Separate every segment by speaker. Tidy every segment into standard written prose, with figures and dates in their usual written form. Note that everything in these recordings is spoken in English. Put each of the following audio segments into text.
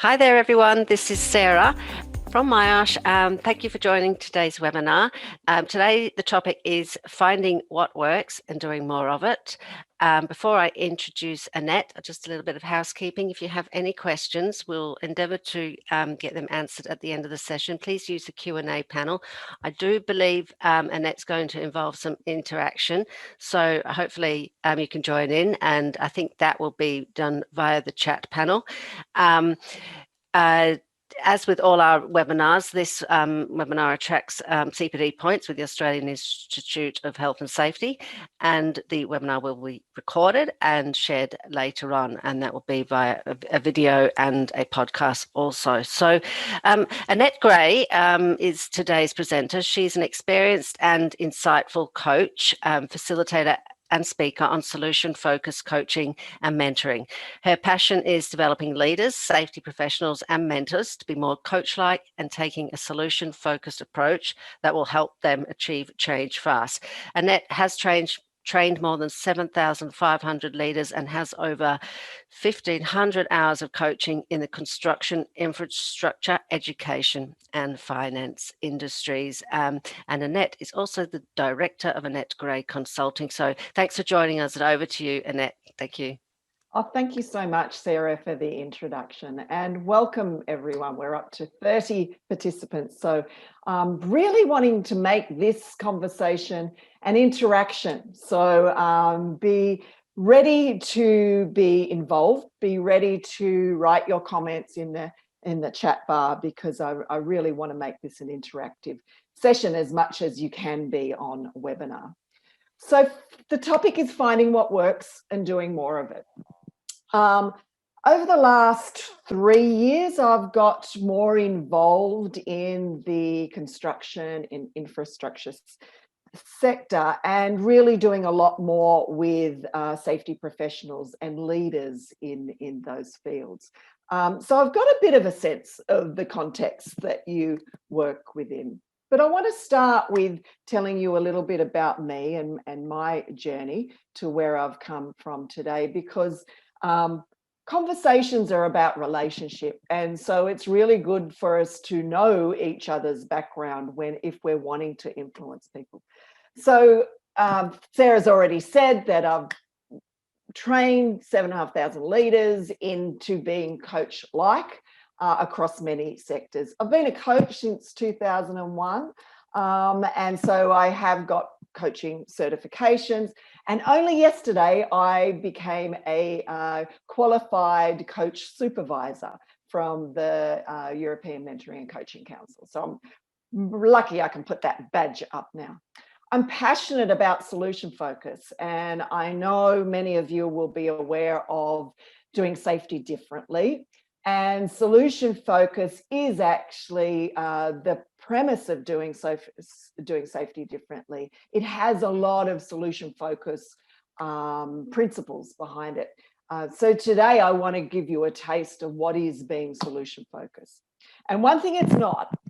Speaker 1: Hi there, everyone. This is Sarah from Myosh. Thank you for joining today's webinar. Today, the topic is finding what works and doing more of it. Before I introduce Annette, just a little bit of housekeeping. If you have any questions, we'll endeavour to get them answered at the end of the session. Please use the Q&A panel. I do believe Annette's going to involve some interaction, so hopefully you can join in, and I think that will be done via the chat panel. Uh, as with all our webinars, this webinar attracts CPD points with the Australian Institute of Health and Safety, and the webinar will be recorded and shared later on, and that will be via a video and a podcast also. So Annette Gray is today's presenter. She's an experienced and insightful coach, facilitator and speaker on solution-focused coaching and mentoring. Her passion is developing leaders, safety professionals, and mentors to be more coach-like and taking a solution-focused approach that will help them achieve change fast. Annette has trained more than 7,500 leaders and has over 1,500 hours of coaching in the construction, infrastructure, education, and finance industries. And Annette is also the director of Annette Gray Consulting. So thanks for joining us, and over to you, Annette. Thank you.
Speaker 2: Oh, thank you so much, Sarah, for the introduction, and welcome everyone. We're up to 30 participants, so really wanting to make this conversation an interaction. So be ready to be involved, be ready to write your comments in the chat bar, because I really want to make this an interactive session as much as you can be on a webinar. So the topic is finding what works and doing more of it. Over the last 3 years, I've got more involved in the construction and infrastructure sector, and really doing a lot more with safety professionals and leaders in those fields. So I've got a bit of a sense of the context that you work within. But I want to start with telling you a little bit about me and my journey to where I've come from today, because conversations are about relationship, and so it's really good for us to know each other's background if we're wanting to influence people. So Sarah's already said that I've trained 7,500 leaders into being coach-like across many sectors. I've been a coach since 2001, and so I have got coaching certifications. And only yesterday, I became a qualified coach supervisor from the European Mentoring and Coaching Council. So I'm lucky I can put that badge up now. I'm passionate about solution focus, and I know many of you will be aware of doing safety differently. And solution focus is actually the premise of doing safety differently. It has a lot of solution focus principles behind it. So today I want to give you a taste of what is being solution focused. And one thing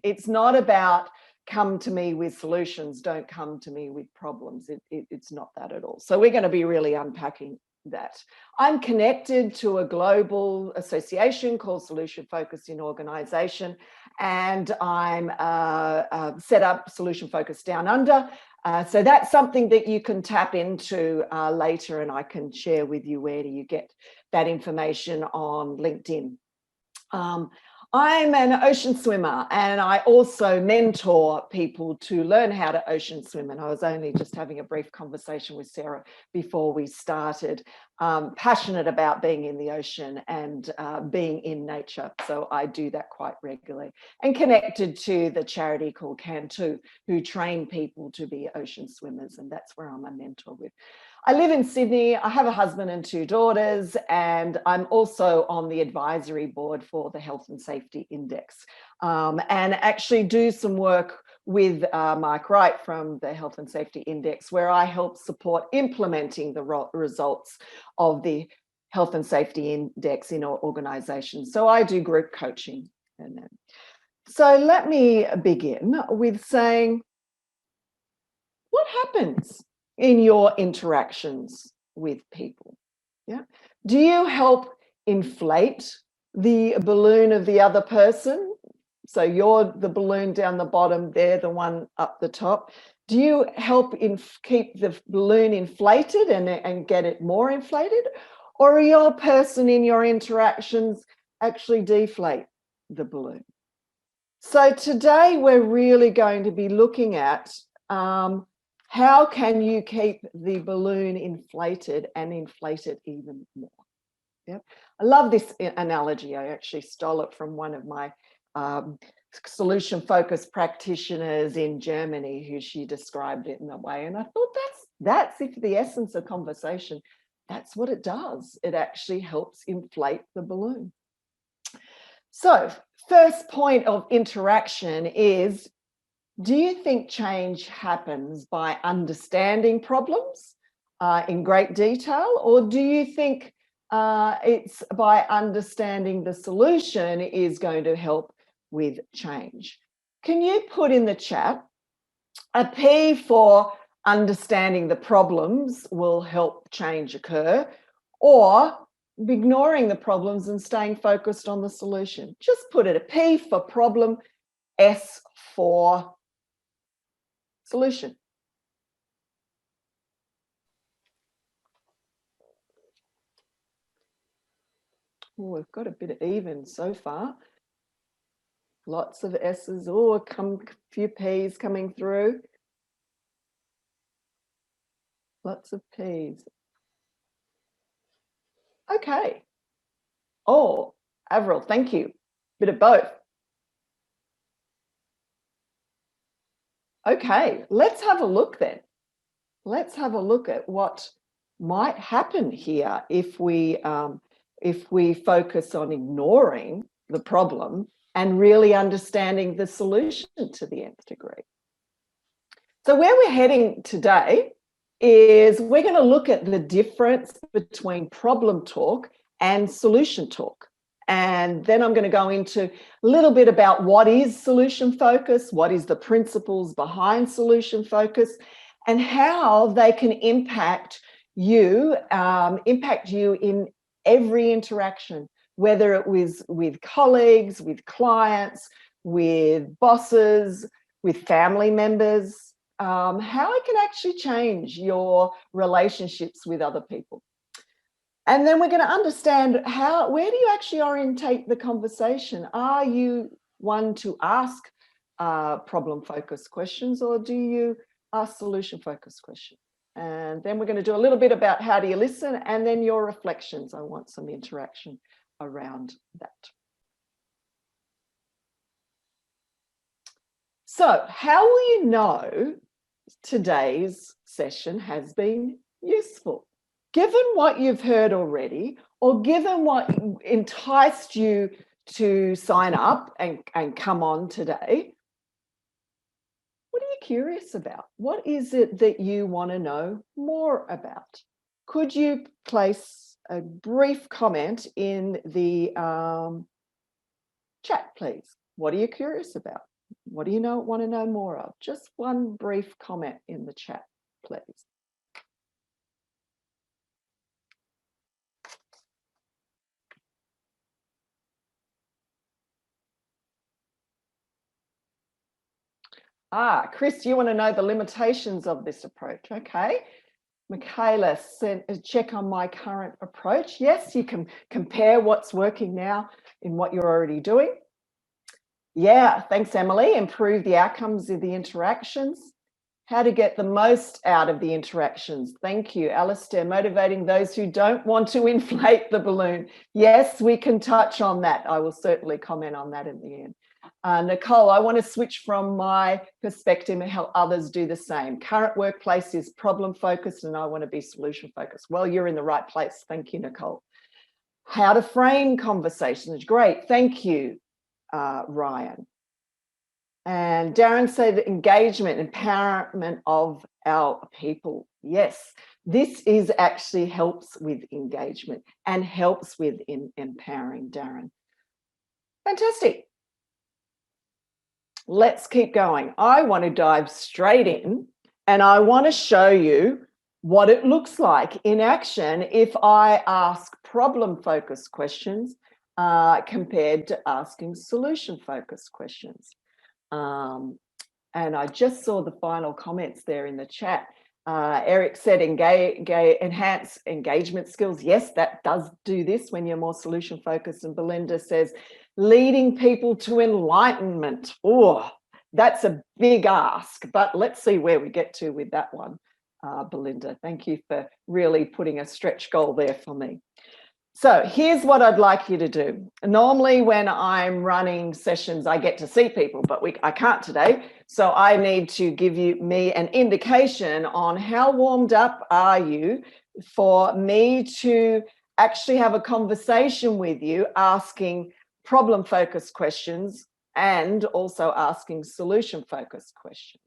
Speaker 2: it's not about come to me with solutions, don't come to me with problems. It's not that at all. So we're going to be really unpacking that. I'm connected to a global association called Solution Focus in Organisation, and I'm set up Solution Focus Down Under. So that's something that you can tap into later, and I can share with you where do you get that information on LinkedIn. I'm an ocean swimmer, and I also mentor people to learn how to ocean swim. And I was only just having a brief conversation with Sarah before we started. Passionate about being in the ocean and being in nature. So I do that quite regularly. And connected to the charity called Can2, who train people to be ocean swimmers. And that's where I'm a mentor with. I live in Sydney. I have a husband and 2 daughters, and I'm also on the advisory board for the Health and Safety Index, and actually do some work with Mike Wright from the Health and Safety Index, where I help support implementing the results of the Health and Safety Index in our organisations. So I do group coaching. So let me begin with saying, what happens in your interactions with people? Yeah. Do you help inflate the balloon of the other person? So you're the balloon down the bottom, they're the one up the top. Do you help keep the balloon inflated and get it more inflated? Or are your person in your interactions actually deflate the balloon? So today we're really going to be looking at how can you keep the balloon inflated and inflate it even more? Yep. I love this analogy. I actually stole it from one of my solution-focused practitioners in Germany, who she described it in that way. And I thought that's if the essence of conversation, that's what it does. It actually helps inflate the balloon. So first point of interaction is, do you think change happens by understanding problems in great detail, or do you think it's by understanding the solution is going to help with change? Can you put in the chat a P for understanding the problems will help change occur, or ignoring the problems and staying focused on the solution? Just put it a P for problem, S for solution. Oh, we've got a bit of even so far. Lots of S's. Oh, a few P's coming through. Lots of P's. Okay. Oh, Avril, thank you. Bit of both. Okay, let's have a look then. Let's have a look at what might happen here if we focus on ignoring the problem and really understanding the solution to the nth degree. So where we're heading today is we're going to look at the difference between problem talk and solution talk. And then I'm going to go into a little bit about what is solution focus, what is the principles behind solution focus, and how they can impact you in every interaction, whether it was with colleagues, with clients, with bosses, with family members, how it can actually change your relationships with other people. And then we're going to understand where do you actually orientate the conversation? Are you one to ask problem-focused questions, or do you ask solution-focused questions? And then we're going to do a little bit about how do you listen, and then your reflections. I want some interaction around that. So how will you know today's session has been useful? Given what you've heard already, or given what enticed you to sign up and come on today, what are you curious about? What is it that you want to know more about? Could you place a brief comment in the chat, please? What are you curious about? What do you want to know more of? Just one brief comment in the chat, please. Chris, you want to know the limitations of this approach. Okay. Michaela sent a check on my current approach. Yes, you can compare what's working now in what you're already doing. Yeah, thanks, Emily. Improve the outcomes of the interactions. How to get the most out of the interactions. Thank you, Alistair. Motivating those who don't want to inflate the balloon. Yes, we can touch on that. I will certainly comment on that in the end. Nicole, I want to switch from my perspective and help others do the same. Current workplace is problem focused and I want to be solution focused. Well, you're in the right place. Thank you, Nicole. How to frame conversations. Great. Thank you, Ryan. And Darren said that engagement, empowerment of our people. Yes, this is actually helps with engagement and helps with empowering, Darren. Fantastic. Let's keep going. I want to dive straight in and I want to show you what it looks like in action if I ask problem-focused questions compared to asking solution-focused questions. And I just saw the final comments there in the chat. Eric said enhance engagement skills. Yes, that does do this when you're more solution focused. And Belinda says leading people to enlightenment. Oh, that's a big ask, but let's see where we get to with that one, Belinda. Thank you for really putting a stretch goal there for me. So here's what I'd like you to do. Normally when I'm running sessions, I get to see people, but I can't today. So I need to give me an indication on how warmed up are you for me to actually have a conversation with you, asking problem-focused questions and also asking solution-focused questions.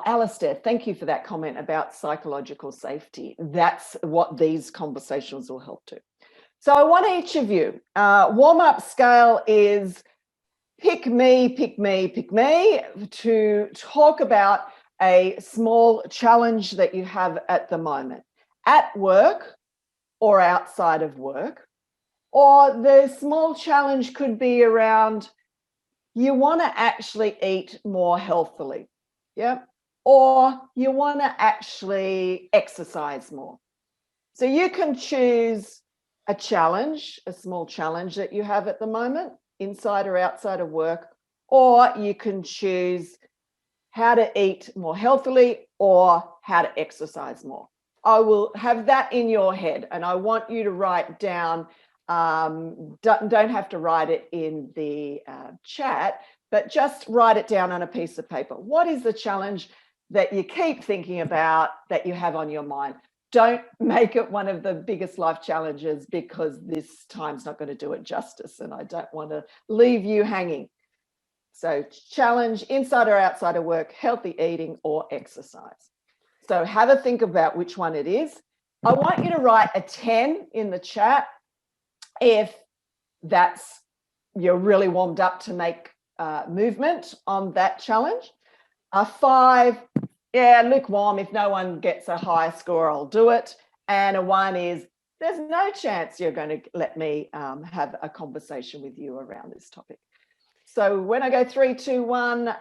Speaker 2: Alistair, thank you for that comment about psychological safety. That's what these conversations will help to. So I want each of you, warm-up scale is pick me, to talk about a small challenge that you have at the moment, at work or outside of work. Or the small challenge could be around you want to actually eat more healthily. Yeah, or you want to actually exercise more. So you can choose a challenge, a small challenge that you have at the moment, inside or outside of work, or you can choose how to eat more healthily or how to exercise more. I will have that in your head, and I want you to write down, don't have to write it in the chat, but just write it down on a piece of paper. What is the challenge that you keep thinking about that you have on your mind? Don't make it one of the biggest life challenges, because this time's not going to do it justice, and I don't want to leave you hanging. So challenge, inside or outside of work, healthy eating or exercise. So have a think about which one it is. I want you to write a 10 in the chat if you're really warmed up to make movement on that challenge. A 5, yeah, lukewarm. If no one gets a high score, I'll do it. And a 1 is, there's no chance you're going to let me have a conversation with you around this topic. So when I go 3, 2, 1,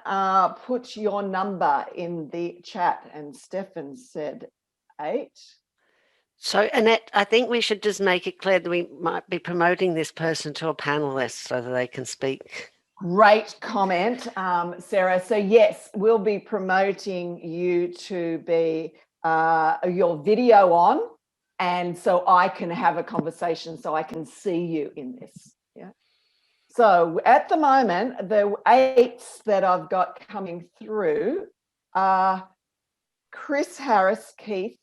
Speaker 2: put your number in the chat. And Stefan said 8.
Speaker 1: So, Annette, I think we should just make it clear that we might be promoting this person to a panelist so that they can speak.
Speaker 2: Great comment, Sarah. So yes, we'll be promoting you to be your video on, and so I can have a conversation, so I can see you in this. Yeah. So at the moment, the 8s that I've got coming through are Chris Harris, Keith,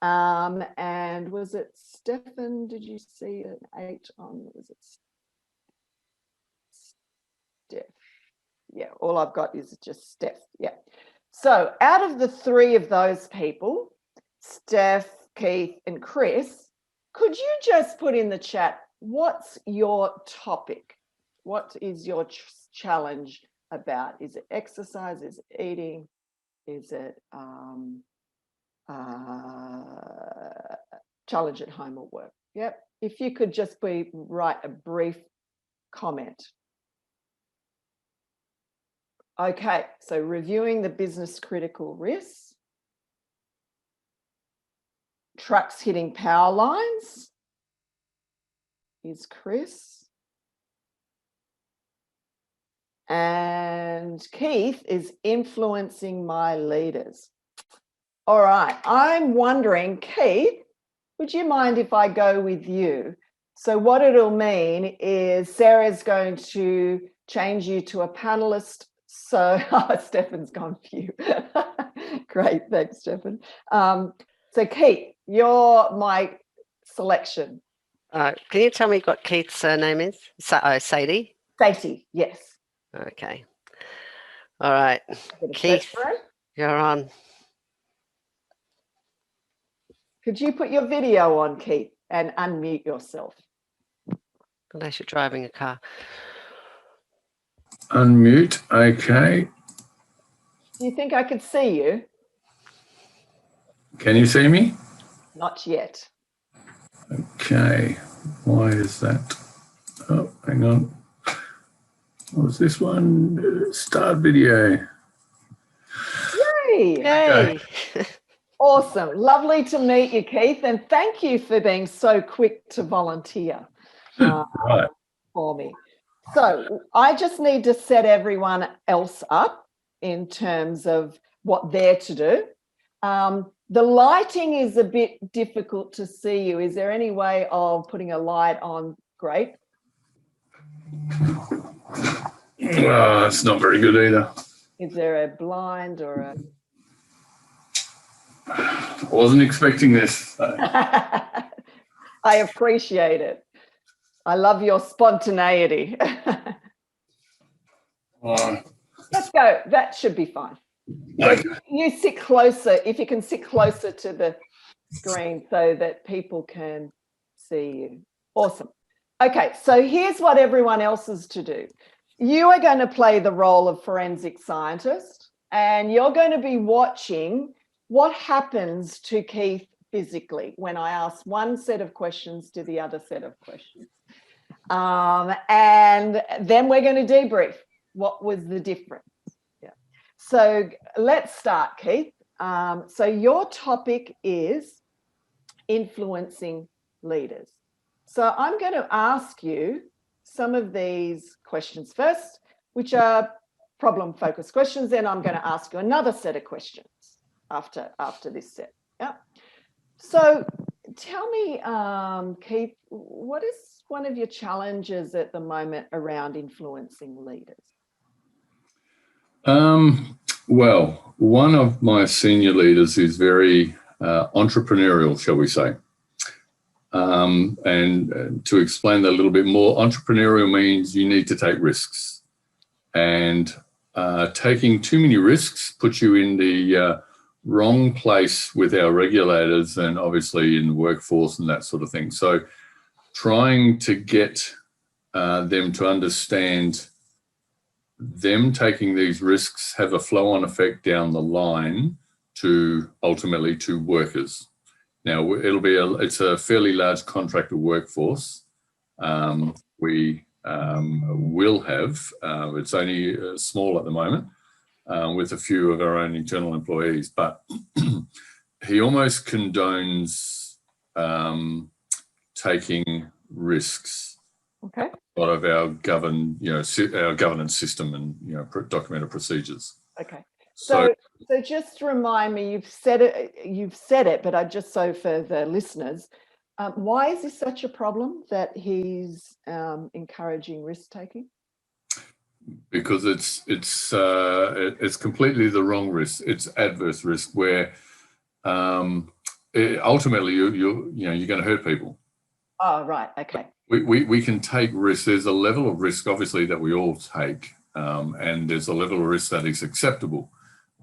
Speaker 2: and was it Stefan? Did you see an 8 on? Was it Steph? Yeah, all I've got is just Steph. Yeah. So out of the 3 of those people, Steph, Keith, and Chris, could you just put in the chat, what's your topic? What is your challenge about? Is it exercise? Is it eating? Is it challenge at home or work? Yep. If you could just write a brief comment. Okay, so reviewing the business critical risks, trucks hitting power lines is Chris. And Keith is influencing my leaders. All right, I'm wondering, Keith, would you mind if I go with you? So what it'll mean is Sarah's going to change you to a panelist. So Stefan's gone for you. Great, thanks, Stefan. So Keith, you're my selection.
Speaker 1: Can you tell me what Keith's surname is? Sadie?
Speaker 2: Sadie, yes.
Speaker 1: Okay. All right. Keith, you're on.
Speaker 2: Could you put your video on, Keith, and unmute yourself?
Speaker 1: Unless you're driving a car.
Speaker 3: Unmute, okay.
Speaker 2: Do you think I could see you?
Speaker 3: Can you see me?
Speaker 2: Not yet.
Speaker 3: Okay, why is that? Oh, hang on. What was this one? Start video.
Speaker 2: Yay!
Speaker 1: Yay!
Speaker 2: Awesome. Lovely to meet you, Keith. And thank you for being so quick to volunteer
Speaker 3: Right.
Speaker 2: for me. So I just need to set everyone else up in terms of what they're to do. The lighting is a bit difficult to see you. Is there any way of putting a light on? Great.
Speaker 3: Oh, it's not very good either.
Speaker 2: Is there a blind or a...
Speaker 3: I wasn't expecting this.
Speaker 2: I appreciate it. I love your spontaneity. Let's go. That should be fine. So
Speaker 3: Okay.
Speaker 2: you sit closer, if you can sit closer to the screen so that people can see you. Awesome. Okay, so here's what everyone else is to do. You are going to play the role of forensic scientist, and you're going to be watching what happens to Keith physically when I ask one set of questions to the other set of questions. And then we're going to debrief. What was the difference? Yeah. So let's start, Keith. So your topic is influencing leaders. So I'm going to ask you some of these questions first, which are problem-focused questions. Then I'm going to ask you another set of questions after this set. Yeah. So tell me, Keith, what is one of your challenges at the moment around influencing leaders?
Speaker 3: Well, one of my senior leaders is very entrepreneurial, shall we say. And to explain that a little bit more, entrepreneurial means you need to take risks. And taking too many risks puts you in the wrong place with our regulators and obviously in the workforce and that sort of thing. So trying to get them to understand them taking these risks have a flow-on effect down the line to ultimately to workers. Now it's a fairly large contractor workforce. We will have, it's only small at the moment, with a few of our own internal employees, but he almost condones taking risks.
Speaker 2: Okay.
Speaker 3: A lot of our our governance system and documented procedures.
Speaker 2: Okay. So just remind me, you've said it, but just so for the listeners, why is this such a problem that he's encouraging risk taking?
Speaker 3: Because it's completely the wrong risk. It's adverse risk where ultimately you're going to hurt people.
Speaker 2: Oh, right. Okay.
Speaker 3: We can take risks. There's a level of risk, obviously, that we all take, and there's a level of risk that is acceptable.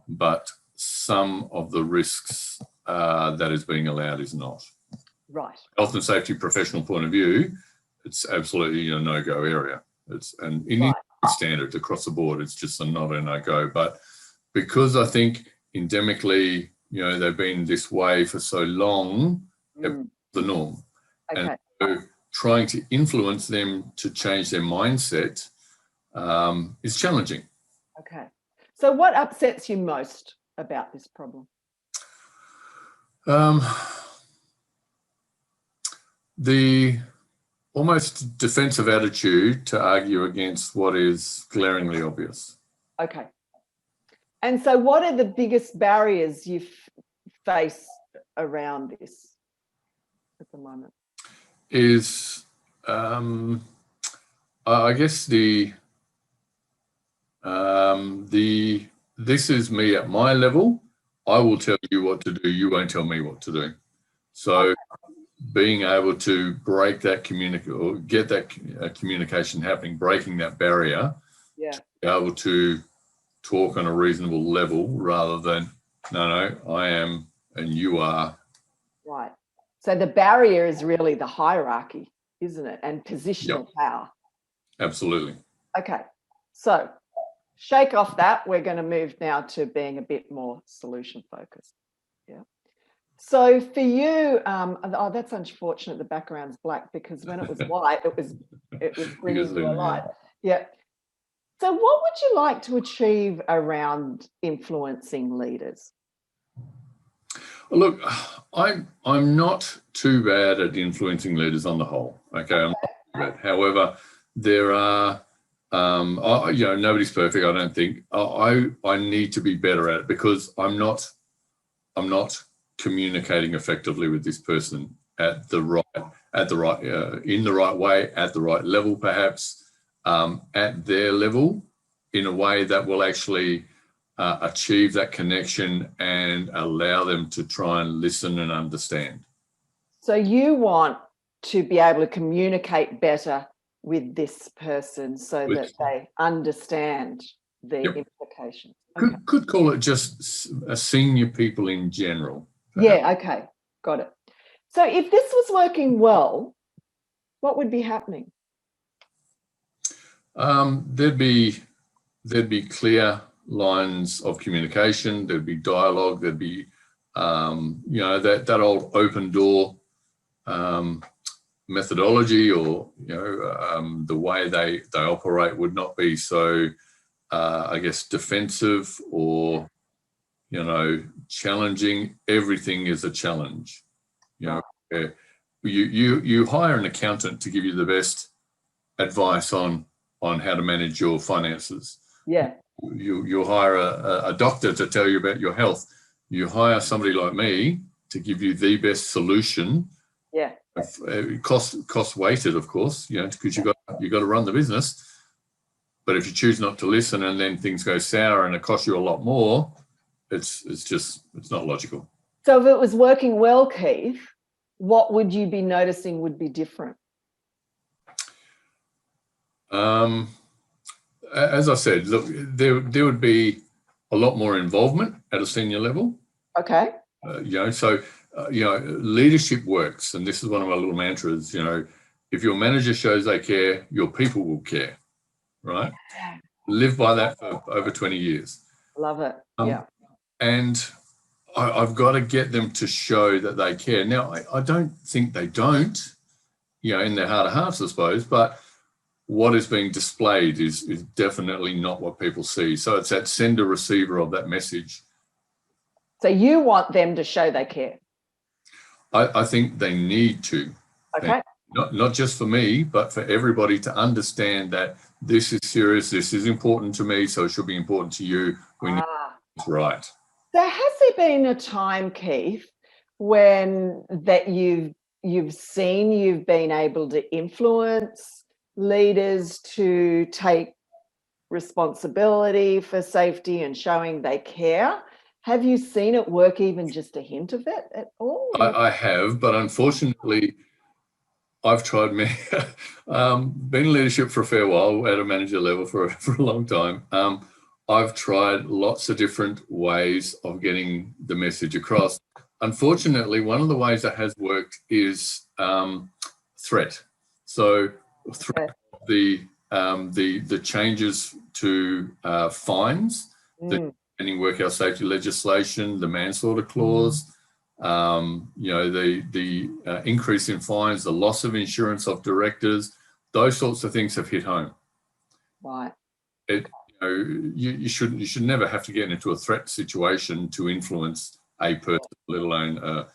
Speaker 3: But some of the risks that is being allowed is not.
Speaker 2: Right.
Speaker 3: Health and safety professional point of view, it's absolutely a no-go area. And in standards across the board, it's just a not a no-go. But because I think endemically, they've been this way for so long, it's the norm.
Speaker 2: Okay.
Speaker 3: And so trying to influence them to change their mindset is challenging.
Speaker 2: Okay. So what upsets you most about this problem?
Speaker 3: The almost defensive attitude to argue against what is glaringly obvious.
Speaker 2: Okay. And so what are the biggest barriers you face around this at the moment?
Speaker 3: Is, I guess this is me at my level. I will tell you what to do. You won't tell me what to do. So being able to break that get that communication happening, breaking that barrier,
Speaker 2: yeah,
Speaker 3: to be able to talk on a reasonable level rather than, no, I am and you are.
Speaker 2: Right. So the barrier is really the hierarchy, isn't it? And positional power.
Speaker 3: Absolutely.
Speaker 2: Okay. So shake off that. We're going to move now to being a bit more solution focused. Yeah. So for you, oh, that's unfortunate. The background's black because when it was white, it was bringing you a light. Yeah. So what would you like to achieve around influencing leaders?
Speaker 3: Look, I'm not too bad at influencing leaders on the whole. Okay, I'm not too bad. However, there are, nobody's perfect. I don't think. I need to be better at it because I'm not communicating effectively with this person in the right way, at the right level, perhaps at their level, in a way that will actually achieve that connection and allow them to try and listen and understand.
Speaker 2: So you want to be able to communicate better with this person so that they understand the implications.
Speaker 3: Okay. Could call it just senior people in general.
Speaker 2: Perhaps. Yeah, okay, got it. So if this was working well, what would be happening?
Speaker 3: There'd be clear lines of communication. There'd be dialogue. There'd be that old open door methodology, or the way they operate would not be so I guess defensive or challenging. Everything is a challenge. You hire an accountant to give you the best advice on how to manage your finances.
Speaker 2: Yeah.
Speaker 3: You hire a doctor to tell you about your health. You hire somebody like me to give you the best solution.
Speaker 2: Yeah.
Speaker 3: Cost weighted, of course, because you got to run the business. But if you choose not to listen and then things go sour and it costs you a lot more, it's not logical.
Speaker 2: So if it was working well, Keith, what would you be noticing would be different?
Speaker 3: As I said, look, there would be a lot more involvement at a senior level.
Speaker 2: Okay.
Speaker 3: Leadership works, and this is one of my little mantras. If your manager shows they care, your people will care. Right? Live by that for over 20 years.
Speaker 2: Love it. Yeah.
Speaker 3: And I've got to get them to show that they care. Now, I don't think they don't, in their heart of hearts, I suppose, but what is being displayed is definitely not what people see. So it's that sender receiver of that message.
Speaker 2: So you want them to show they care?
Speaker 3: I think they need to.
Speaker 2: Okay.
Speaker 3: Not just for me, but for everybody to understand that this is serious, this is important to me, so it should be important to you. We need it's right.
Speaker 2: So has there been a time, Keith, when that you've been able to influence leaders to take responsibility for safety and showing they care? Have you seen it work, even just a hint of it at all?
Speaker 3: I have, but unfortunately, I've tried many, been in leadership for a fair while at a manager level for a long time. I've tried lots of different ways of getting the message across. Unfortunately, one of the ways that has worked is threat. So threat of the changes to fines, the pending workhouse safety legislation, the manslaughter clause, the increase in fines, the loss of insurance of directors, those sorts of things have hit home.
Speaker 2: Right.
Speaker 3: You should never have to get into a threat situation to influence a person, let alone a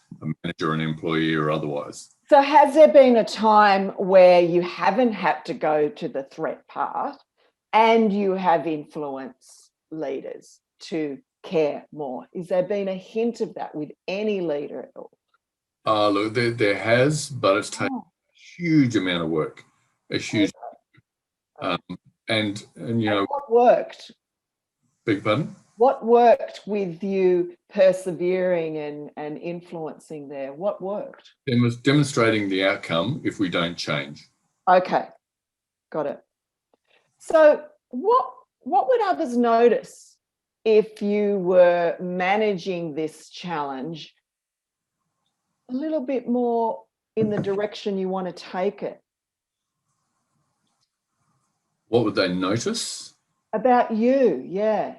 Speaker 3: manager, an employee, or otherwise.
Speaker 2: So has there been a time where you haven't had to go to the threat part and you have influenced leaders to care more? Has there been a hint of that with any leader at all?
Speaker 3: Look, there has, but it's taken a huge amount of work, a huge. And
Speaker 2: what worked?
Speaker 3: Beg pardon?
Speaker 2: What worked with you persevering and influencing there? What worked?
Speaker 3: Demonstrating the outcome if we don't change.
Speaker 2: Okay, got it. So what would others notice if you were managing this challenge a little bit more in the direction you want to take it?
Speaker 3: What would they notice?
Speaker 2: About you, yeah.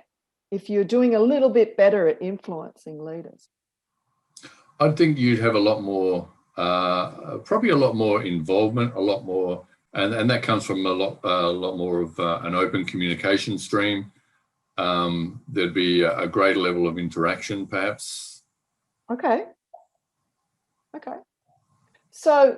Speaker 2: If you're doing a little bit better at influencing leaders.
Speaker 3: I think you'd have a lot more, probably a lot more involvement, a lot more, and that comes from a lot more of an open communication stream. There'd be a greater level of interaction, perhaps.
Speaker 2: Okay. So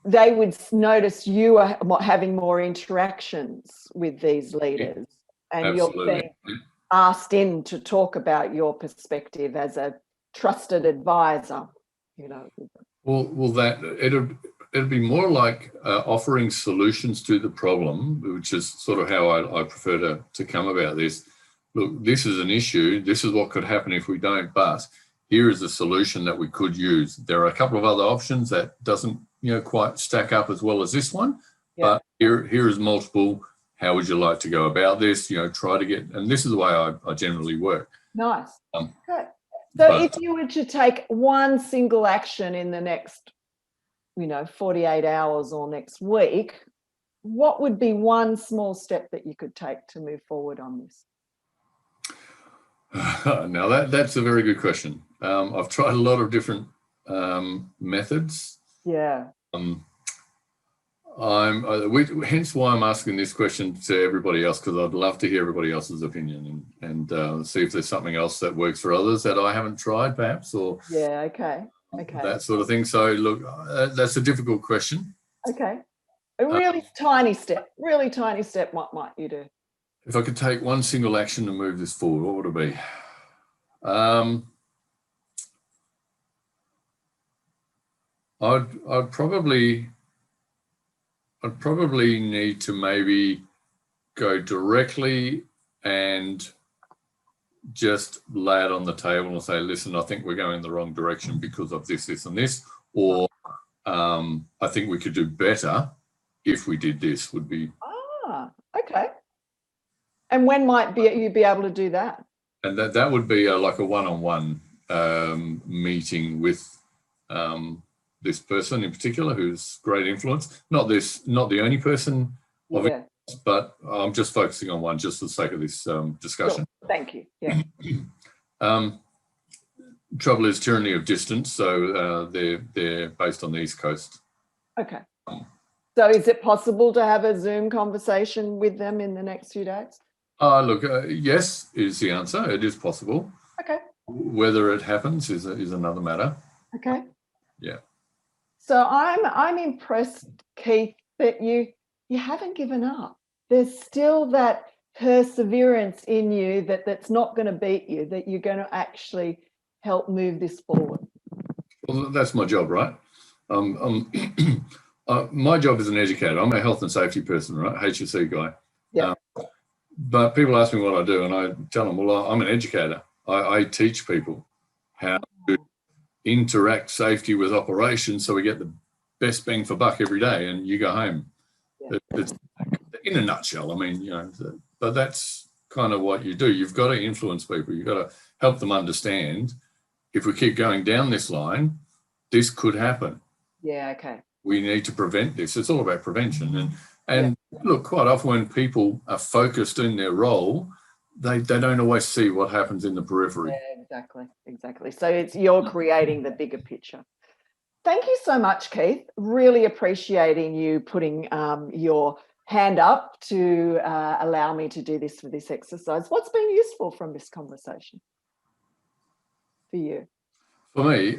Speaker 2: they would notice you are having more interactions with these leaders, and
Speaker 3: Absolutely.
Speaker 2: you're being asked in to talk about your perspective as a trusted advisor, you know.
Speaker 3: Well, that it'd be more like offering solutions to the problem, which is sort of how I prefer to come about this. Look, this is an issue. This is what could happen if we don't, but here is a solution that we could use. There are a couple of other options that doesn't, quite stack up as well as this one, but here is multiple. How would you like to go about this? Try to get, and this is the way I generally work.
Speaker 2: Nice. Okay. So if you were to take one single action in the next, 48 hours or next week, what would be one small step that you could take to move forward on this?
Speaker 3: Now that's a very good question. I've tried a lot of different methods.
Speaker 2: Yeah.
Speaker 3: Hence why I'm asking this question to everybody else, because I'd love to hear everybody else's opinion and see if there's something else that works for others that I haven't tried, perhaps, or
Speaker 2: okay,
Speaker 3: that sort of thing. So look, that's a difficult question.
Speaker 2: Okay, a really tiny step. What might you do?
Speaker 3: If I could take one single action to move this forward, what would it be? I'd probably need to maybe go directly and just lay it on the table and say, listen, I think we're going in the wrong direction because of this, this, and this, or I think we could do better if we did this, would be.
Speaker 2: Okay. And when might you be able to do that? And
Speaker 3: that would be like a one-on-one meeting with this person in particular, who's great influence. Not the only person of it, but I'm just focusing on one just for the sake of this discussion.
Speaker 2: Sure. Thank you. Yeah.
Speaker 3: Trouble is tyranny of distance, so they're based on the East Coast.
Speaker 2: Okay. So is it possible to have a Zoom conversation with them in the next few days?
Speaker 3: Look, yes is the answer. It is possible.
Speaker 2: Okay.
Speaker 3: Whether it happens is another matter.
Speaker 2: Okay.
Speaker 3: Yeah.
Speaker 2: So I'm impressed, Keith, that you haven't given up. There's still that perseverance in you that's not going to beat you, that you're going to actually help move this forward.
Speaker 3: Well, that's my job, right? My job as an educator, I'm a health and safety person, right? HSE guy.
Speaker 2: Yeah.
Speaker 3: But people ask me what I do, and I tell them, well, I'm an educator. I teach people how to interact safety with operations so we get the best bang for buck every day, and you go home. Yeah. It's in a nutshell. I mean, but that's kind of what you do. You've got to influence people. You've got to help them understand, if we keep going down this line, this could happen.
Speaker 2: Yeah, okay.
Speaker 3: We need to prevent this. It's all about prevention. And look, quite often when people are focused in their role, they don't always see what happens in the periphery.
Speaker 2: Yeah, exactly. So you're creating the bigger picture. Thank you so much, Keith. Really appreciating you putting your hand up to allow me to do this for this exercise. What's been useful from this conversation for you?
Speaker 3: For me,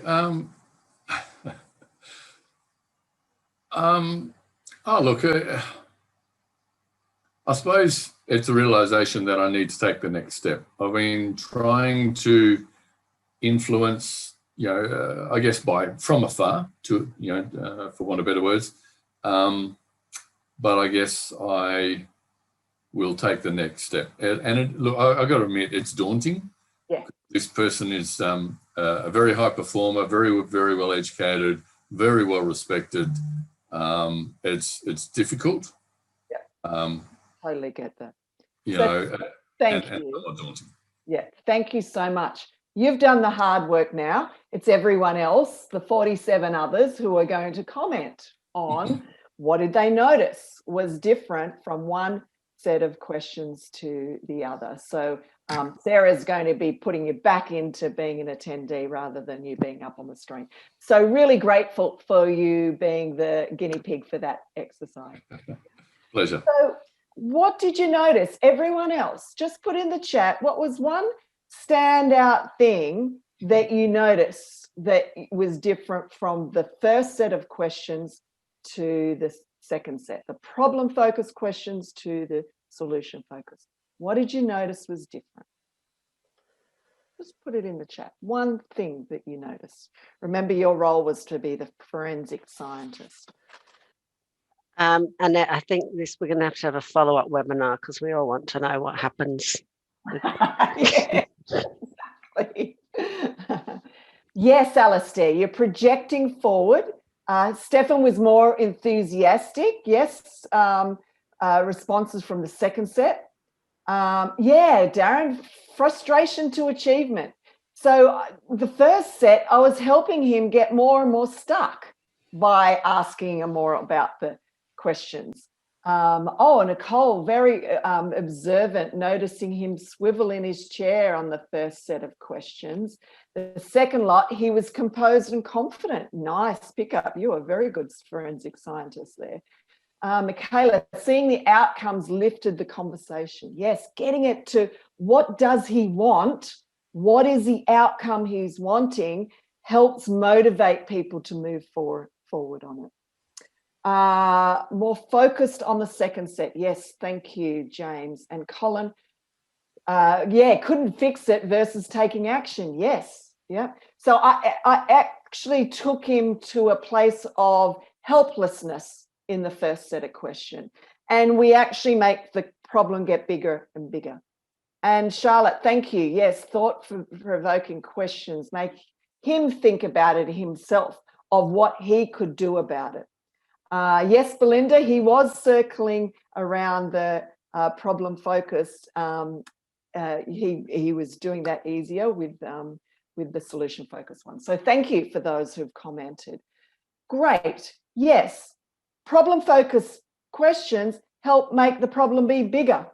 Speaker 3: look, I suppose it's a realization that I need to take the next step. I've been trying to influence, I guess from afar to, for want of better words. But I guess I will take the next step. And look, I got to admit, it's daunting.
Speaker 2: Yeah.
Speaker 3: This person is a very high performer, very, very well educated, very well respected. It's difficult.
Speaker 2: Yeah. Totally get that.
Speaker 3: Thank you.
Speaker 2: Yeah, thank you so much. You've done the hard work now. It's everyone else, the 47 others who are going to comment on what did they notice was different from 1 set of questions to the other. So Sarah's going to be putting you back into being an attendee rather than you being up on the screen. So really grateful for you being the guinea pig for that exercise.
Speaker 3: Pleasure.
Speaker 2: So what did you notice? Everyone else, just put in the chat, what was one standout thing that you noticed that was different from the first set of questions to the second set, the problem focused questions to the solution focused? What did you notice was different? Just put it in the chat. One thing that you noticed. Remember, your role was to be the forensic scientist.
Speaker 1: And I think we're going to have a follow-up webinar because we all want to know what happens.
Speaker 2: Yeah, exactly. Yes, Alistair, you're projecting forward. Stefan was more enthusiastic. Yes, responses from the second set. Yeah, Darren, frustration to achievement. So the first set, I was helping him get more and more stuck by asking him more about the questions. Oh, Nicole, very observant, noticing him swivel in his chair on the first set of questions. The second lot, he was composed and confident. Nice pickup. You are a very good forensic scientist there. Michaela, seeing the outcomes lifted the conversation. Yes, getting it to what does he want? What is the outcome he's wanting helps motivate people to move forward on it. More focused on the second set. Yes, thank you, James. And Colin, yeah, couldn't fix it versus taking action. Yes, yeah. So I actually took him to a place of helplessness in the first set of questions. And we actually make the problem get bigger and bigger. And Charlotte, thank you. Yes, thought-provoking questions make him think about it himself, of what he could do about it. Yes, Belinda, he was circling around the problem-focused. He was doing that easier with the solution-focused one. So thank you for those who've commented. Great. Yes. Problem-focused questions help make the problem be bigger.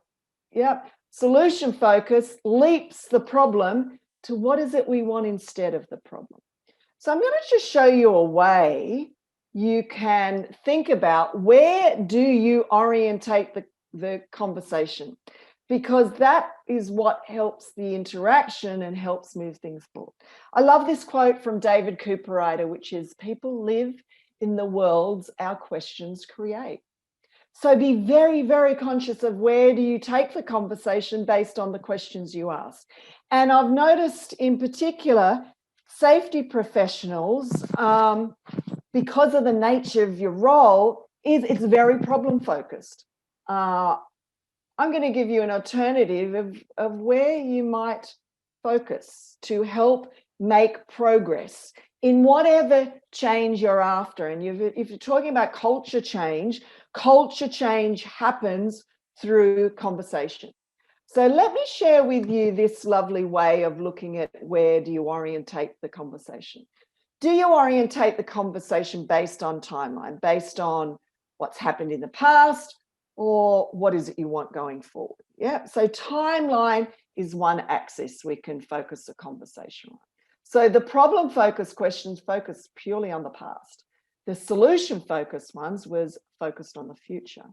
Speaker 2: Yep. Solution focus leaps the problem to what is it we want instead of the problem. So I'm going to just show you a way you can think about where do you orientate the conversation, because that is what helps the interaction and helps move things forward. I love this quote from David Cooperrider, which is, people live in the worlds our questions create. So be very, very conscious of where do you take the conversation based on the questions you ask. And I've noticed in particular, safety professionals, because of the nature of your role, it's very problem focused. I'm going to give you an alternative of where you might focus to help make progress in whatever change you're after. And if you're talking about culture change happens through conversation. So let me share with you this lovely way of looking at where do you orientate the conversation. Do you orientate the conversation based on timeline, based on what's happened in the past, or what is it you want going forward? Yeah, so timeline is one axis we can focus the conversation on. So the problem-focused questions focus purely on the past. The solution-focused ones was focused on the future.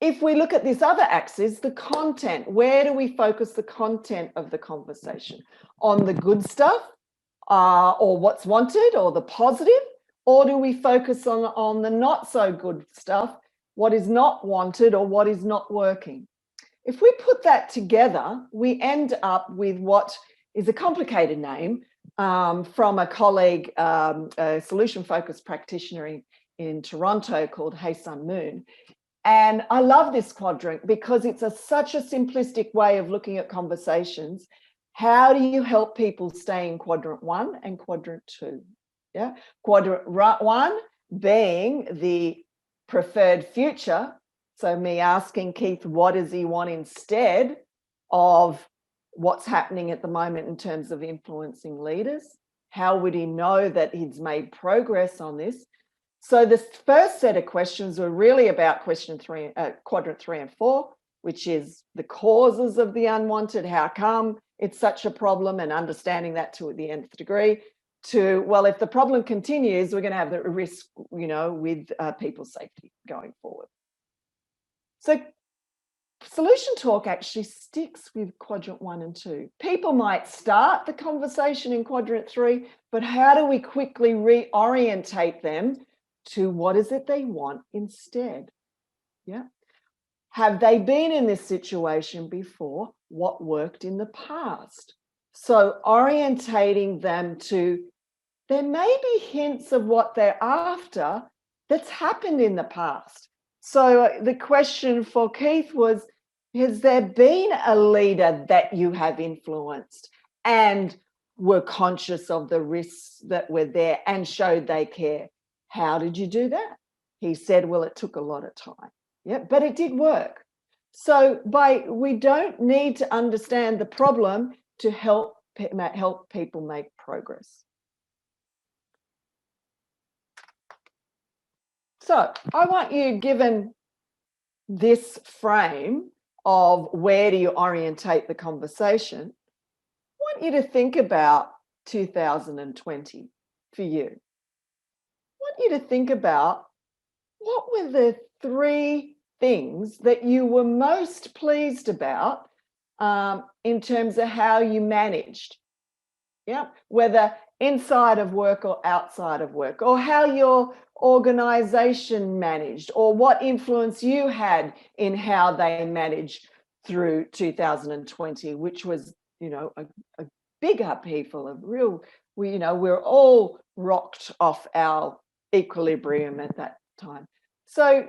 Speaker 2: If we look at this other axis, the content, where do we focus the content of the conversation? On the good stuff, or what's wanted, or the positive, or do we focus on the not so good stuff, what is not wanted or what is not working? If we put that together, we end up with what is a complicated name from a colleague, a solution-focused practitioner in Toronto called Hey Sun Moon. And I love this quadrant because it's such a simplistic way of looking at conversations. How do you help people stay in quadrant 1 and quadrant 2? Yeah, quadrant 1 being the preferred future. So me asking Keith, what does he want instead of what's happening at the moment in terms of influencing leaders? How would he know that he's made progress on this? So the first set of questions were really about quadrant 3 and 4, which is the causes of the unwanted, how come it's such a problem, and understanding that to the nth degree, to, well, if the problem continues, we're going to have the risk, with people's safety going forward. So solution talk actually sticks with quadrant 1 and 2. People might start the conversation in quadrant 3, but how do we quickly reorientate them to what is it they want instead? Yeah. Have they been in this situation before? What worked in the past? So orientating them to, there may be hints of what they're after that's happened in the past. So the question for Keith was, has there been a leader that you have influenced and were conscious of the risks that were there and showed they care? How did you do that? He said, well, it took a lot of time. Yeah, but it did work. So we don't need to understand the problem to help people make progress. So I want you, given this frame of where do you orientate the conversation, I want you to think about 2020 for you. I want you to think about what were the 3 things that you were most pleased about in terms of how you managed, yeah, whether inside of work or outside of work, or how your organization managed, or what influence you had in how they managed through 2020, which was, a big upheaval of real, we're all rocked off our equilibrium at that time. So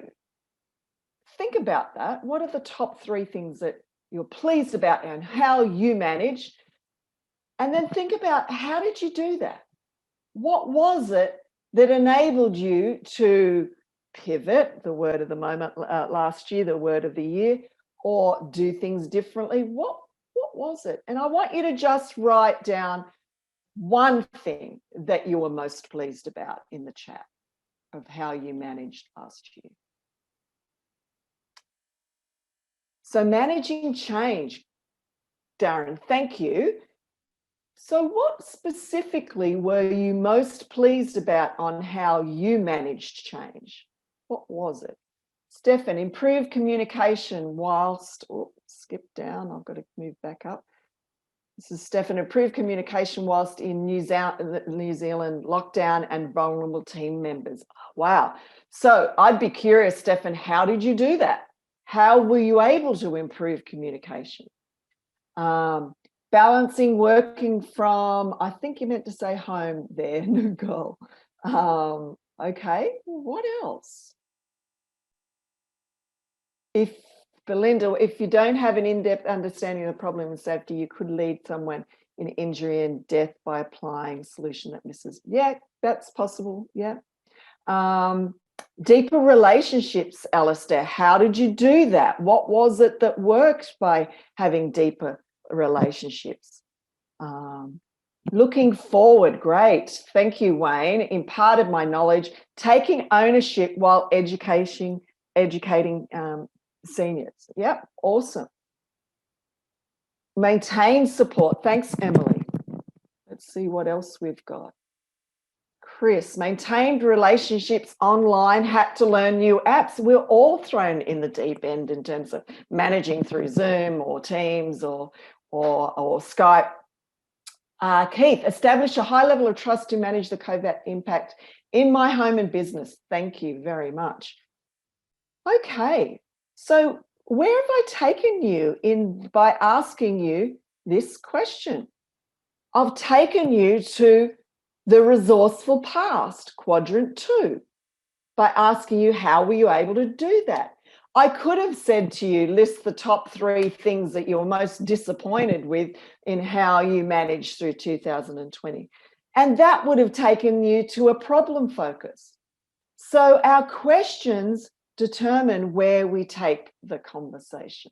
Speaker 2: think about that. What are the top 3 things that you're pleased about and how you managed? And then think about, how did you do that? What was it that enabled you to pivot, the word of the moment last year, the word of the year, or do things differently? What was it? And I want you to just write down one thing that you were most pleased about in the chat of how you managed last year. So managing change, Darren, thank you. So what specifically were you most pleased about on how you managed change? What was it? Stefan, improved communication whilst, skip down, I've got to move back up. This is Stefan, improved communication whilst in New Zealand lockdown and vulnerable team members. Wow. So I'd be curious, Stefan, how did you do that? How were you able to improve communication? Balancing working from, I think you meant to say home there, Nicole. Okay, what else? Belinda, if you don't have an in-depth understanding of the problem and safety, you could lead someone in injury and death by applying a solution that misses. Yeah, that's possible, yeah. Deeper relationships, Alistair, how did you do that? What was it that worked by having deeper relationships? Looking forward, great. Thank you, Wayne. Imparted my knowledge, taking ownership while educating seniors. Yep, awesome. Maintain support. Thanks, Emily. Let's see what else we've got. Chris, maintained relationships online, had to learn new apps. We're all thrown in the deep end in terms of managing through Zoom or Teams or Skype. Keith, establish a high level of trust to manage the COVID impact in my home and business. Thank you very much. Okay, so where have I taken you by asking you this question? I've taken you to the resourceful past, quadrant 2, by asking you how were you able to do that? I could have said to you, list the top 3 things that you're most disappointed with in how you managed through 2020. And that would have taken you to a problem focus. So our questions determine where we take the conversation.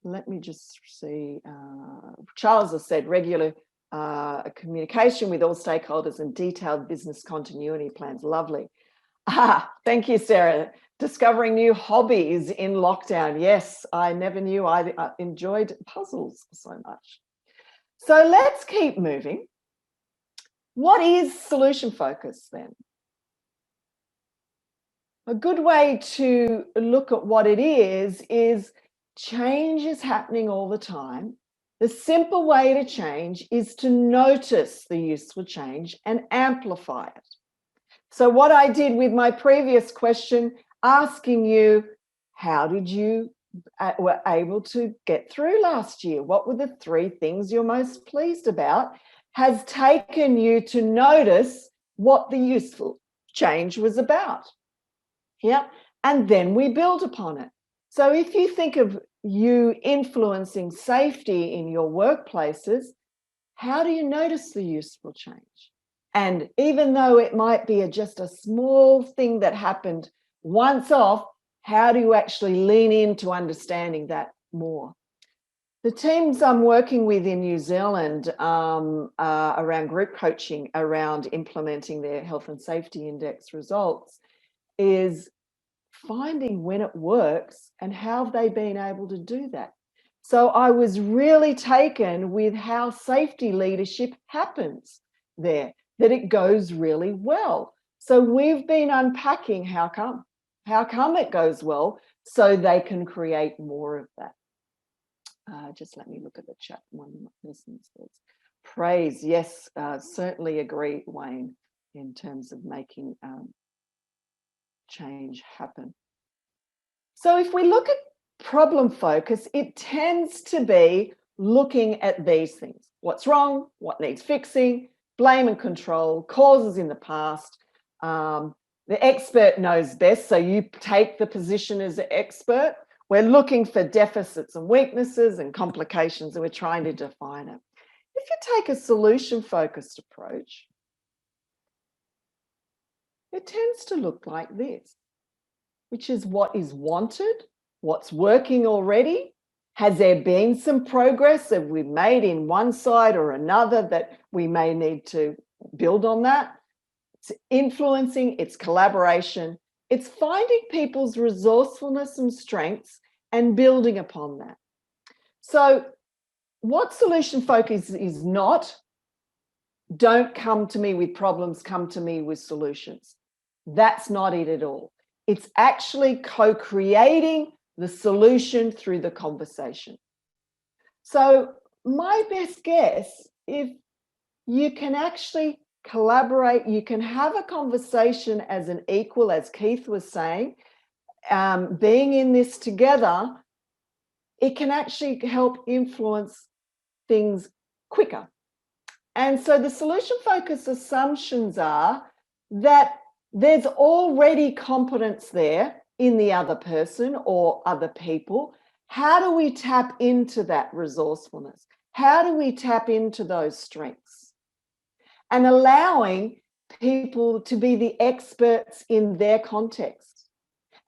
Speaker 2: Let me just see. Charles has said regular communication with all stakeholders and detailed business continuity plans. Lovely. Thank you, Sarah. Discovering new hobbies in lockdown. Yes, I never knew I enjoyed puzzles so much. So let's keep moving. What is solution focus then? A good way to look at what it is change is happening all the time. The simple way to change is to notice the useful change and amplify it. So what I did with my previous question, asking you, how did you were able to get through last year? What were the 3 things you're most pleased about? Has taken you to notice what the useful change was about. Yeah, and then we build upon it. So if you think of you influencing safety in your workplaces, how do you notice the useful change? And even though it might be just a small thing that happened once off, how do you actually lean into understanding that more? The teams I'm working with in New Zealand around group coaching, around implementing their health and safety index results, is finding when it works and how have they been able to do that. So I was really taken with how safety leadership happens there, that it goes really well. So we've been unpacking how come it goes well, so they can create more of that. Just let me look at the chat. One person says, praise. Yes, certainly agree, Wayne, in terms of making change happen. So if we look at problem focus, it tends to be looking at these things. What's wrong? What needs fixing? Blame and control, causes in the past. The expert knows best, so you take the position as an expert. We're looking for deficits and weaknesses and complications, and we're trying to define it. If you take a solution-focused approach, it tends to look like this, which is what is wanted, what's working already. Has there been some progress that we've made in one side or another that we may need to build on that? It's influencing, it's collaboration, it's finding people's resourcefulness and strengths and building upon that. So what solution focus is not, don't come to me with problems, come to me with solutions. That's not it at all. It's actually co-creating the solution through the conversation. So my best guess, if you can actually collaborate, you can have a conversation as an equal, as Keith was saying, being in this together, it can actually help influence things quicker. And so the solution focus assumptions are that there's already competence there in the other person or other people. How do we tap into that resourcefulness? How do we tap into those strengths? And allowing people to be the experts in their context.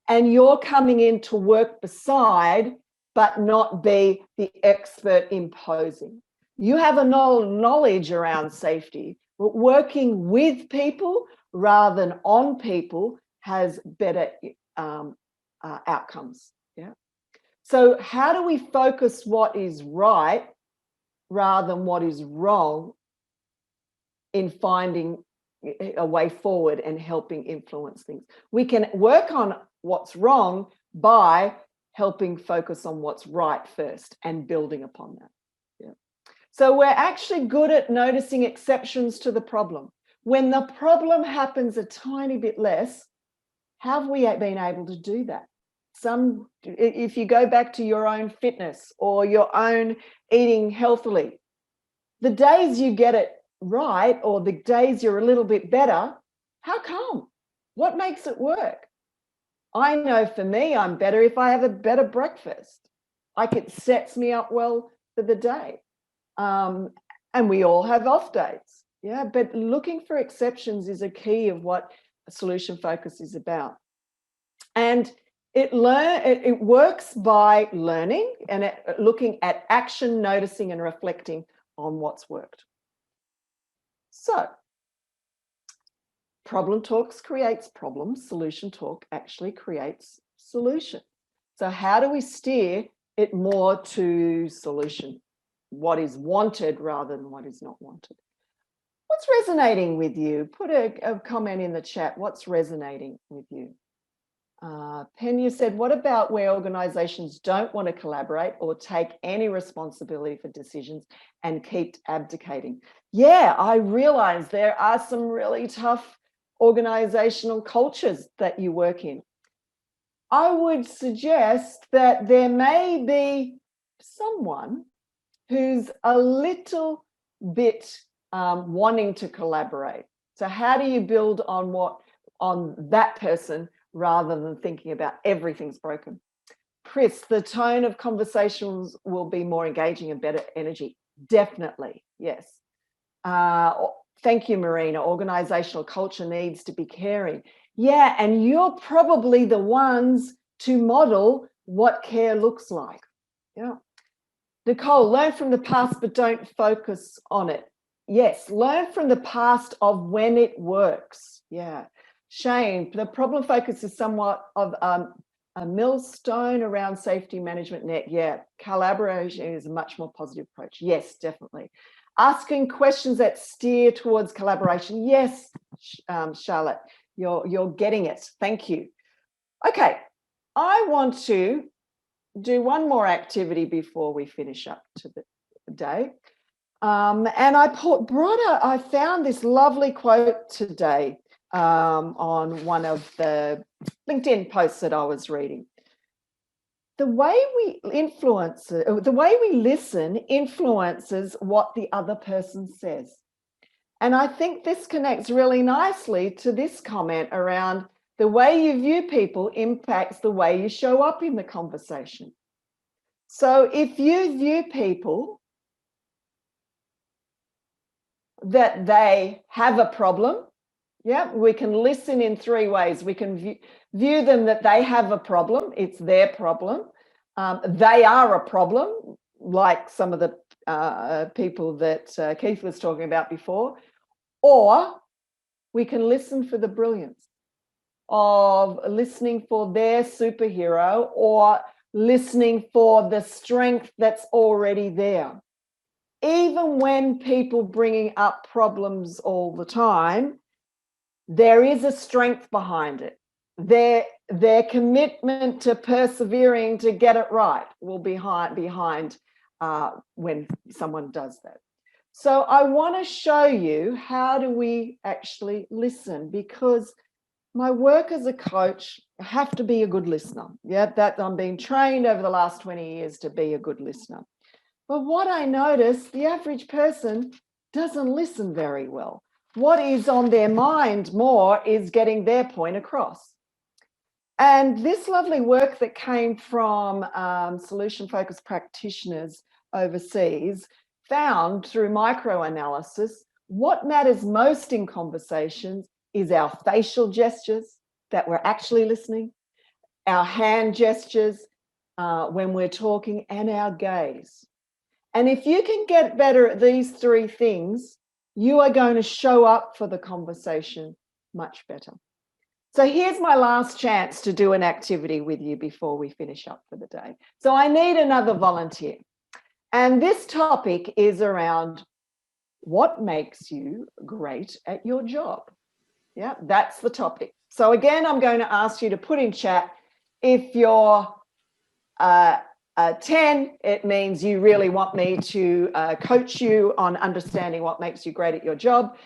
Speaker 2: And you're coming in to work beside, but not be the expert imposing. You have a knowledge around safety, but working with people rather than on people has better outcomes. Yeah. So how do we focus what is right rather than what is wrong in finding a way forward and helping influence things? We can work on what's wrong by helping focus on what's right first and building upon that. Yeah. So we're actually good at noticing exceptions to the problem. When the problem happens a tiny bit less, have we been able to do that? If you go back to your own fitness or your own eating healthily, the days you get it right or the days you're a little bit better, how come? What makes it work? I know for me, I'm better if I have a better breakfast. It sets me up well for the day. And we all have off days. Yeah, but looking for exceptions is a key of what solution focus is about. And it works by learning and looking at action, noticing and reflecting on what's worked. So Problem talks creates problems. Solution talk actually creates solution. So how do we steer it more to solution? What is wanted rather than what is not wanted? What's resonating with you? Put a comment in the chat. What's resonating with you? Pena said, what about where organizations don't want to collaborate or take any responsibility for decisions and keep abdicating? Yeah, I realize there are some really tough organizational cultures that you work in. I would suggest that there may be someone who's a little bit wanting to collaborate. So how do you build on that person rather than thinking about everything's broken? Chris, the tone of conversations will be more engaging and better energy. Definitely, yes. Thank you, Marina. Organizational culture needs to be caring. Yeah, and you're probably the ones to model what care looks like. Yeah. Nicole, learn from the past, but don't focus on it. Yes, learn from the past of when it works. Yeah. Shane, the problem focus is somewhat of a millstone around safety management net. Yeah, collaboration is a much more positive approach. Yes, definitely. Asking questions that steer towards collaboration. Yes, Charlotte, you're getting it. Thank you. Okay, I want to do one more activity before we finish up to the day. And I found this lovely quote today on one of the LinkedIn posts that I was reading. The way we listen influences what the other person says. And I think this connects really nicely to this comment around the way you view people impacts the way you show up in the conversation. So if you view people that they have a problem, yeah, we can listen in three ways. We can view them that they have a problem, it's their problem. They are a problem, like some of the people that Keith was talking about before. Or we can listen for the brilliance of listening for their superhero or listening for the strength that's already there. Even when people bringing up problems all the time, there is a strength behind it. Their commitment to persevering to get it right will be behind when someone does that. So I want to show you how do we actually listen, because my work as a coach, I have to be a good listener. Yeah, that I'm being trained over the last 20 years to be a good listener. But what I notice, the average person doesn't listen very well. What is on their mind more is getting their point across. And this lovely work that came from solution-focused practitioners overseas found through microanalysis, what matters most in conversations is our facial gestures, that we're actually listening, our hand gestures when we're talking, and our gaze. And if you can get better at these three things, you are going to show up for the conversation much better. So here's my last chance to do an activity with you before we finish up for the day. So I need another volunteer. And this topic is around what makes you great at your job. Yeah, that's the topic. So again, I'm going to ask you to put in chat, if you're 10, it means you really want me to coach you on understanding what makes you great at your job.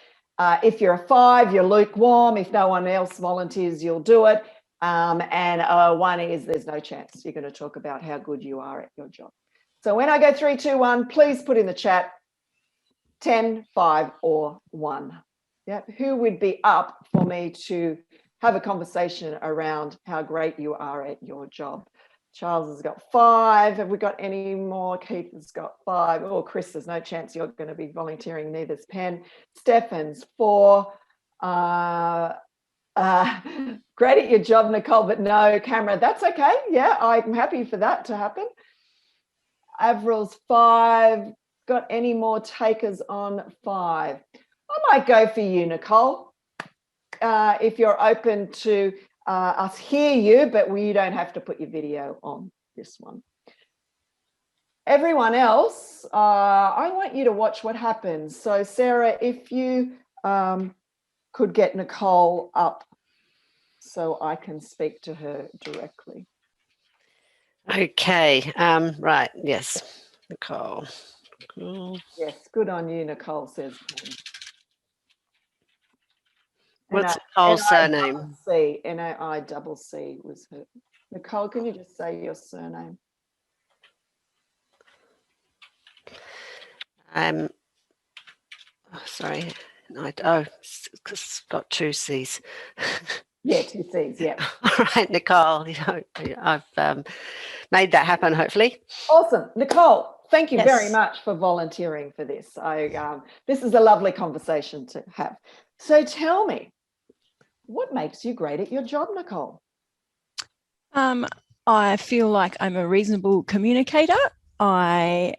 Speaker 2: If you're a 5, you're lukewarm. If no one else volunteers, you'll do it. And 1 is there's no chance. You're going to talk about how good you are at your job. So when I go 3, 2, 1, please put in the chat 10, 5, or 1. Yeah, who would be up for me to have a conversation around how great you are at your job? Charles has got 5. Have we got any more? Keith has got 5. Oh, Chris, there's no chance you're going to be volunteering. Neither's Pen. Stefan's 4. Great at your job, Nicole, but no camera. That's okay. Yeah, I'm happy for that to happen. Avril's 5. Got any more takers on 5? I might go for you, Nicole. if you're open to us hear you, but you don't have to put your video on this one. Everyone else, I want you to watch what happens. So Sarah, if you could get Nicole up so I can speak to her directly.
Speaker 1: Okay, right, yes, Nicole. Cool.
Speaker 2: Yes, good on you, Nicole says.
Speaker 1: What's Nicole's surname?
Speaker 2: N-A-I-double-C was her. Nicole, can you just say your surname?
Speaker 1: Oh, sorry, because it's got two C's.
Speaker 2: Yeah, two C's, yeah.
Speaker 1: All right, Nicole, I've made that happen, hopefully.
Speaker 2: Awesome. Nicole, thank you
Speaker 1: Yes.
Speaker 2: very much for volunteering for this. This is a lovely conversation to have. So tell me, what makes you great at your job, Nicole?
Speaker 4: I feel like I'm a reasonable communicator. I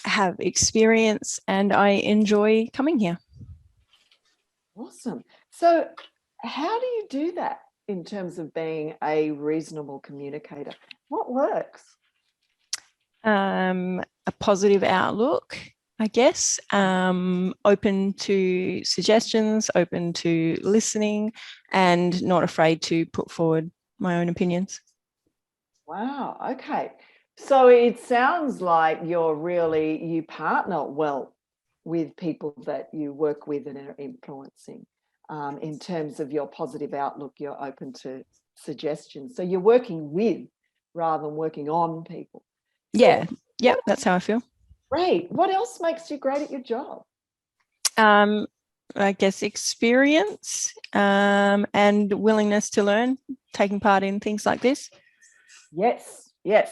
Speaker 4: have experience and I enjoy coming here.
Speaker 2: Awesome. So how do you do that in terms of being a reasonable communicator? What works?
Speaker 4: A positive outlook, I guess, open to suggestions, open to listening, and not afraid to put forward my own opinions.
Speaker 2: Wow, okay. So it sounds like you partner well with people that you work with and are influencing. In terms of your positive outlook, you're open to suggestions. So you're working with rather than working on people.
Speaker 4: Yeah, that's how I feel.
Speaker 2: Great. What else makes you great at your job?
Speaker 4: I guess experience and willingness to learn, taking part in things like this.
Speaker 2: Yes.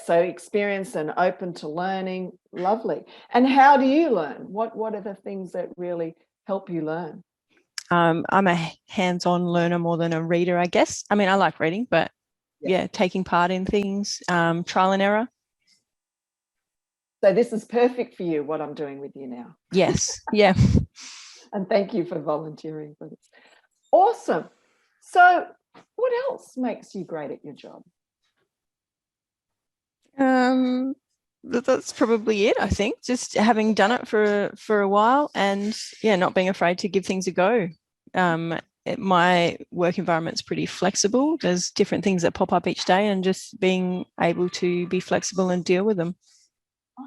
Speaker 2: So experience and open to learning. Lovely. And how do you learn? What are the things that really help you learn?
Speaker 4: I'm a hands-on learner more than a reader, I guess. I mean, I like reading, but taking part in things, trial and error.
Speaker 2: So this is perfect for you, what I'm doing with you now.
Speaker 4: Yes, yeah.
Speaker 2: And thank you for volunteering for this. Awesome. So what else makes you great at your job?
Speaker 4: That's probably it, I think. Just having done it for a while and not being afraid to give things a go. My work environment's pretty flexible. There's different things that pop up each day and just being able to be flexible and deal with them.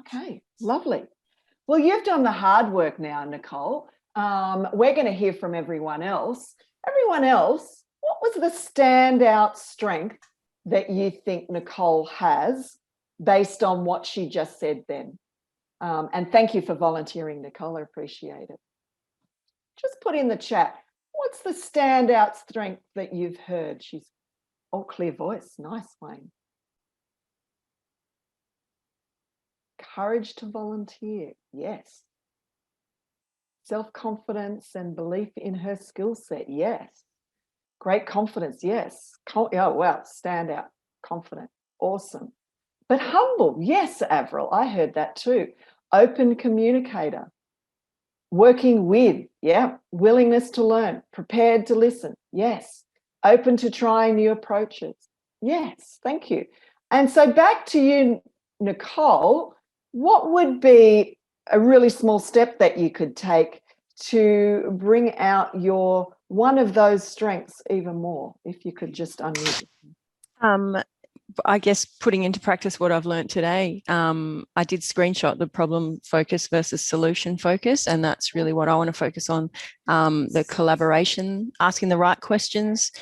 Speaker 2: Okay, lovely. Well, you've done the hard work now, Nicole. We're going to hear from everyone else. Everyone else, what was the standout strength that you think Nicole has based on what she just said then? And thank you for volunteering, Nicole. I appreciate it. Just put in the chat, what's the standout strength that you've heard? She's clear voice. Nice, Wayne. Courage to volunteer. Yes. Self-confidence and belief in her skill set. Yes. Great confidence. Yes. Oh, wow. Standout. Confident. Awesome. But humble. Yes, Avril. I heard that too. Open communicator. Working with. Yeah. Willingness to learn. Prepared to listen. Yes. Open to trying new approaches. Yes. Thank you. And so back to you, Nicole. What would be a really small step that you could take to bring out one of those strengths even more, if you could just unmute it?
Speaker 4: I guess putting into practice what I've learned today. I did screenshot the problem focus versus solution focus, and that's really what I want to focus on, the collaboration, asking the right questions,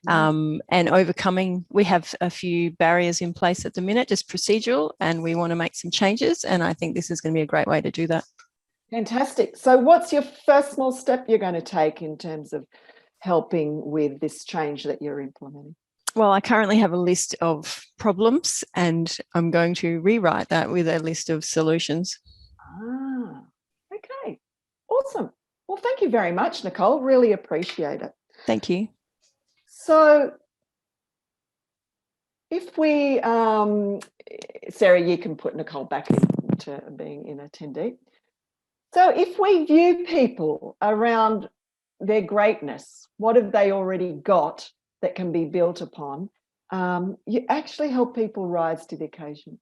Speaker 4: and overcoming. We have a few barriers in place at the minute, just procedural, and we want to make some changes, and I think this is going to be a great way to do that.
Speaker 2: Fantastic. So what's your first small step you're going to take in terms of helping with this change that you're implementing?
Speaker 4: Well, I currently have a list of problems and I'm going to rewrite that with a list of solutions.
Speaker 2: Okay. Awesome. Well, thank you very much, Nicole. Really appreciate it.
Speaker 4: Thank you.
Speaker 2: So if we, Sarah, you can put Nicole back into being in attendee. So if we view people around their greatness. What have they already got that can be built upon? You actually help people rise to the occasion.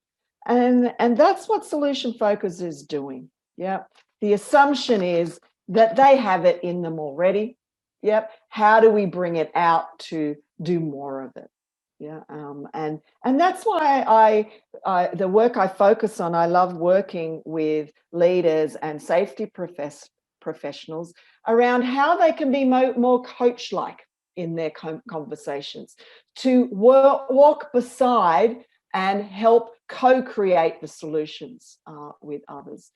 Speaker 2: And that's what solution focus is doing. Yeah. The assumption is that they have it in them already. Yep. How do we bring it out to do more of it? Yeah. And that's why the work I focus on, I love working with leaders and safety professionals around how they can be more coach-like in their conversations, to walk beside and help co-create the solutions with others.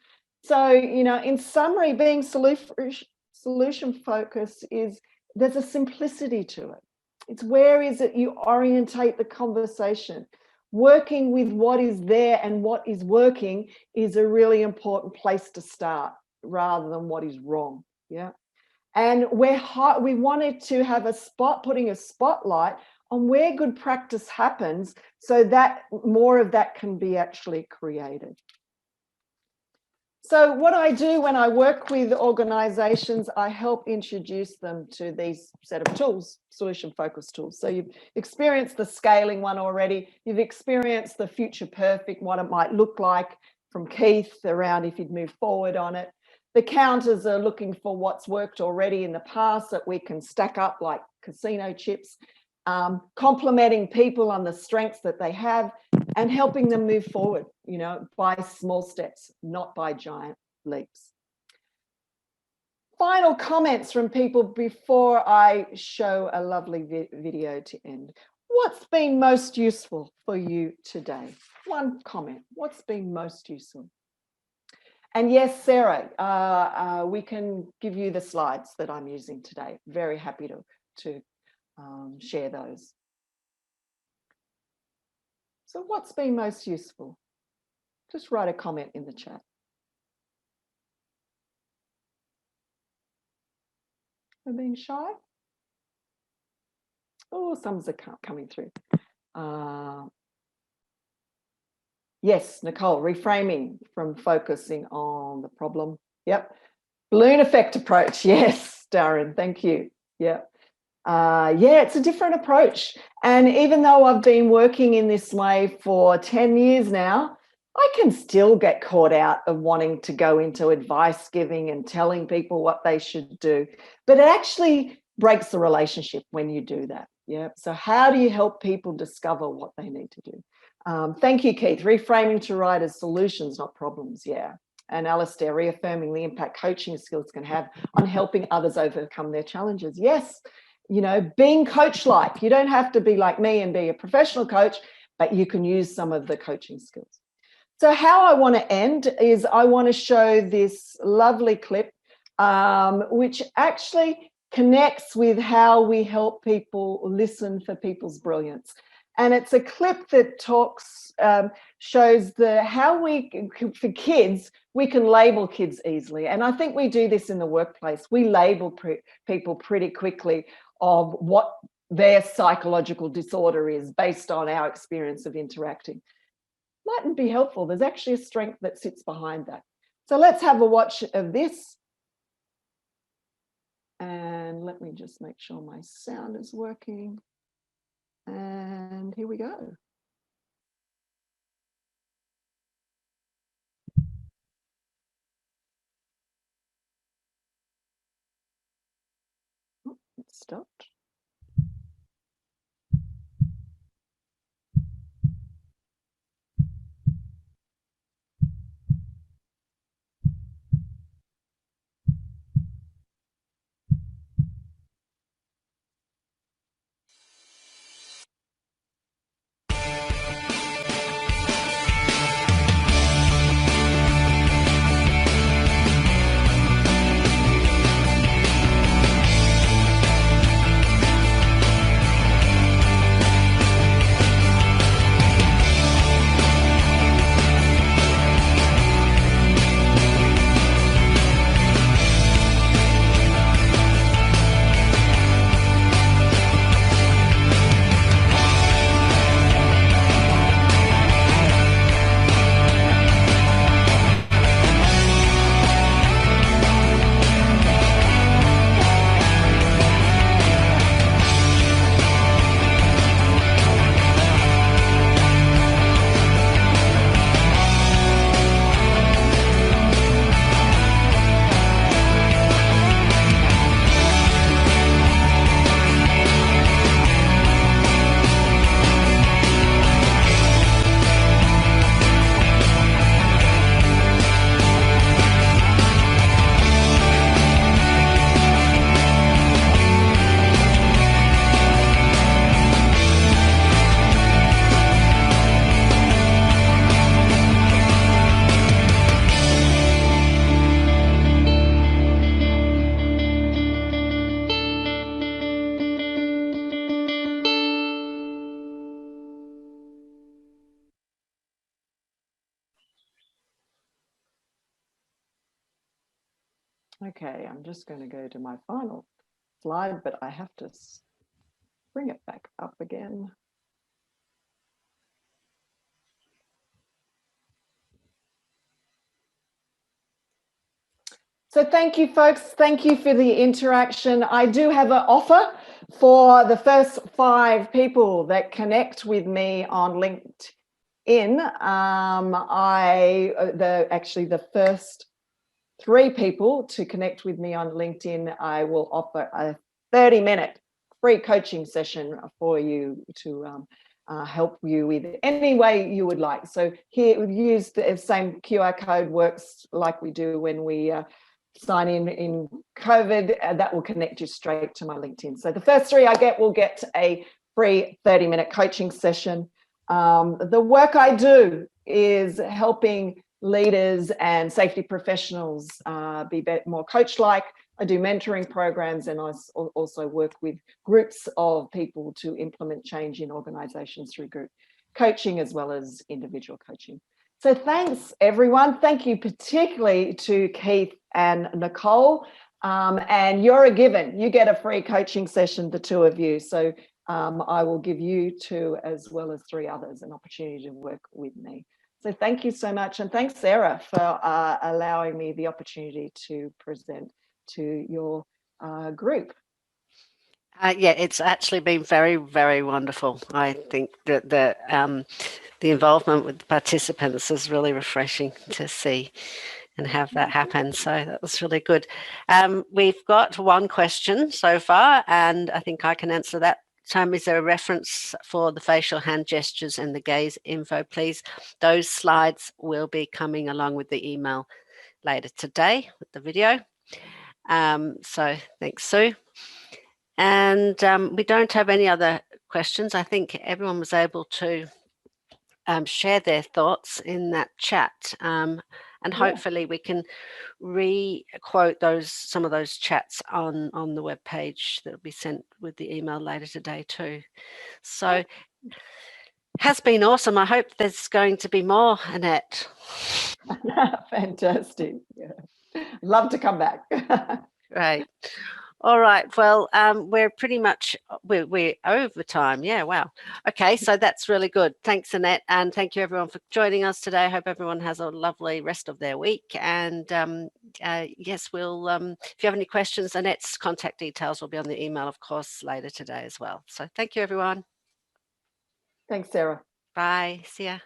Speaker 2: So, in summary, being solution focused there's a simplicity to it. It's where is it you orientate the conversation. Working with what is there and what is working is a really important place to start rather than what is wrong. Yeah. And we wanted to have putting a spotlight on where good practice happens so that more of that can be actually created. So what I do when I work with organizations, I help introduce them to these set of tools, solution-focused tools. So you've experienced the scaling one already. You've experienced the future perfect, what it might look like from Keith around if you'd move forward on it. The counters are looking for what's worked already in the past that we can stack up like casino chips, complimenting people on the strengths that they have and helping them move forward, by small steps, not by giant leaps. Final comments from people before I show a lovely video to end. What's been most useful for you today? One comment. What's been most useful? And yes, Sarah, we can give you the slides that I'm using today. Very happy to share those. So what's been most useful? Just write a comment in the chat. Are being shy? Oh, some are coming through. Yes, Nicole, reframing from focusing on the problem. Yep. Balloon effect approach. Yes, Darren, thank you. Yep. Yeah, it's a different approach. And even though I've been working in this way for 10 years now, I can still get caught out of wanting to go into advice giving and telling people what they should do. But it actually breaks the relationship when you do that. Yeah. So how do you help people discover what they need to do? Thank you, Keith. Reframing to write as solutions, not problems. Yeah. And Alistair, reaffirming the impact coaching skills can have on helping others overcome their challenges. Yes. Being coach-like. You don't have to be like me and be a professional coach, but you can use some of the coaching skills. So how I want to end is I want to show this lovely clip, which actually connects with how we help people listen for people's brilliance. And it's a clip that shows how for kids, we can label kids easily. And I think we do this in the workplace. We label people pretty quickly of what their psychological disorder is based on our experience of interacting. Mightn't be helpful. There's actually a strength that sits behind that. So let's have a watch of this. And let me just make sure my sound is working. And here we go. It stopped. Okay, I'm just going to go to my final slide, but I have to bring it back up again. So thank you, folks. Thank you for the interaction. I do have an offer for the first 5 people that connect with me on LinkedIn. Actually the first 3 people to connect with me on LinkedIn, I will offer a 30-minute free coaching session for you to help you with any way you would like. So here, use the same QR code, works like we do when we sign in COVID. That will connect you straight to my LinkedIn. So the first 3 I get will get a free 30-minute coaching session. The work I do is helping leaders and safety professionals be more coach-like. I do mentoring programs, and I also work with groups of people to implement change in organizations through group coaching as well as individual coaching. So thanks, everyone. Thank you particularly to Keith and Nicole. And you're a given. You get a free coaching session, the 2 of you. So I will give you 2 as well as 3 others an opportunity to work with me. So thank you so much. And thanks, Sarah, for allowing me the opportunity to present to your group.
Speaker 1: Yeah, it's actually been very, very wonderful. I think that the involvement with the participants is really refreshing to see and have that happen. So that was really good. We've got 1 question so far, and I think I can answer that. Is there a reference for the facial hand gestures and the gaze info, please? Those slides will be coming along with the email later today with the video. So thanks, Sue. And we don't have any other questions. I think everyone was able to share their thoughts in that chat. And hopefully we can re-quote some of those chats on the webpage that will be sent with the email later today too. So has been awesome. I hope there's going to be more, Annette.
Speaker 2: Fantastic. Yeah. Love to come back.
Speaker 1: Right. All right. Well, we're pretty much, we're over time. Yeah. Wow. Okay. So that's really good. Thanks, Annette. And thank you everyone for joining us today. I hope everyone has a lovely rest of their week. And yes, we'll, if you have any questions, Annette's contact details will be on the email, of course, later today as well. So thank you, everyone.
Speaker 2: Thanks, Sarah.
Speaker 1: Bye. See ya.